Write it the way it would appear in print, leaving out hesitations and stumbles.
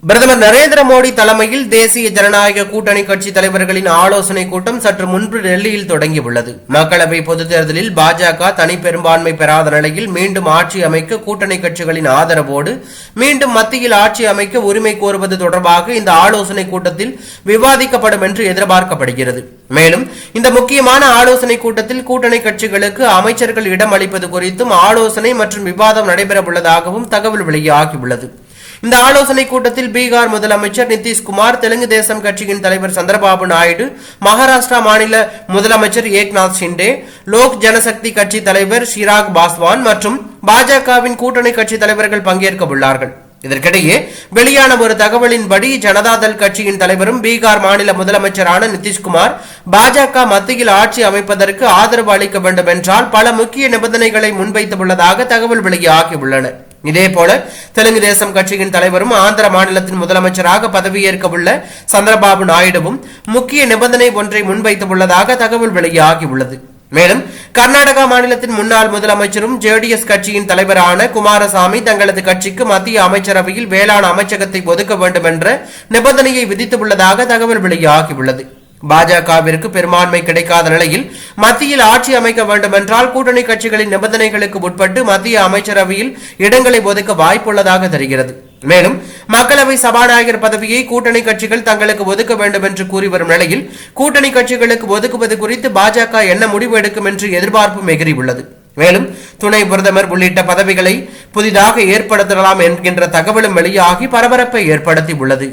பிரதமர் நரேந்திர மோடி தலைமையில் தேசிய ஜனநாயக கூட்டணி கட்சி தலைவர்களின் ஆலோசனை கூட்டம் சற்று முன்பு டெல்லியில் தொடங்கியுள்ளது. மக்களவை பொதுத் தேர்தலில் பாஜக தனி பெரும்பான்மை பெறாத நிலையில் மீண்டும் ஆட்சி அமைக்க கூட்டணி கட்சிகளின் ஆதரவோடு மீண்டும் மத்தியில் ஆட்சி அமைக்க உரிமை கோருவது தொடர்பாக இந்த ஆலோசனை கூட்டத்தில் விவாதிக்கப்படும் என்று எதிர்பார்க்கப்படுகிறது. மேலும் இந்த முக்கியமான ஆலோசனை கூட்டத்தில் கூட்டணி கட்சிகளுக்கு அமைச்சர்கள் இடம் அளிப்பது குறித்தும் ஆலோசனை மற்றும் விவாதம் நடைபெறவுள்ளதாகவும் தகவல் வெளியாகியுள்ளது. இந்த ஆலோசனை கூட்டத்தில் பீகார் முதலமைச்சர் நிதிஷ்குமார், தெலுங்கு தேசம் கட்சியின் தலைவர் சந்திரபாபு நாயுடு, மகாராஷ்டிரா மாநில முதலமைச்சர் ஏக்நாத் ஷிண்டே, லோக் ஜனசக்தி கட்சி தலைவர் ஷிராக் பாஸ்வான் மற்றும் பாஜகவின் கூட்டணி கட்சி தலைவர்கள் பங்கேற்க உள்ளார்கள். இதற்கிடையே வெளியான ஒரு தகவலின்படி ஜனதாதள் கட்சியின் தலைவரும் பீகார் மாநில முதலமைச்சரான நிதிஷ்குமார் பாஜக மத்தியில் ஆட்சி அமைப்பதற்கு ஆதரவு அளிக்க வேண்டும் என்றால் பல முக்கிய நிபந்தனைகளை முன்வைத்துள்ளதாக தகவல் வெளியாகியுள்ளன. இதேபோல தெலுங்கு தேசம் கட்சியின் தலைவரும் ஆந்திர மாநிலத்தின் முதலமைச்சராக பதவியேற்க உள்ள சந்திரபாபு நாயுடுவும் முக்கிய நிபந்தனை ஒன்றை முன்வைத்துள்ளதாக தகவல் வெளியாகியுள்ளது. மேலும் கர்நாடகா மாநிலத்தின் முன்னாள் முதலமைச்சரும் ஜேடிஎஸ் கட்சியின் தலைவரான குமாரசாமி தங்களது கட்சிக்கு மத்திய அமைச்சரவையில் வேளாண் அமைச்சகத்தை ஒதுக்க வேண்டும் என்ற நிபந்தனையை விதித்துள்ளதாக தகவல் வெளியாகியுள்ளது. பாஜகவிற்கு பெரும்பான்மை கிடைக்காத நிலையில் மத்தியில் ஆட்சி அமைக்க வேண்டும் என்றால் கூட்டணி கட்சிகளின் நிபந்தனைகளுக்கு உட்பட்டு மத்திய அமைச்சரவையில் இடங்களை ஒதுக்க வாய்ப்புள்ளதாக தெரிகிறது. மேலும் மக்களவை சபாநாயகர் பதவியை கூட்டணி கட்சிகள் தங்களுக்கு ஒதுக்க வேண்டும் என்று கூறி வரும் நிலையில் கூட்டணி கட்சிகளுக்கு ஒதுக்குவது குறித்து பாஜக என்ன முடிவு எடுக்கும் என்று எதிர்பார்ப்பு எகிறியுள்ளது. மேலும் துணை பிரதமர் உள்ளிட்ட பதவிகளை புதிதாக ஏற்படுத்தலாம் என்கின்ற தகவலும் வெளியாகி பரபரப்பை ஏற்படுத்தியுள்ளது.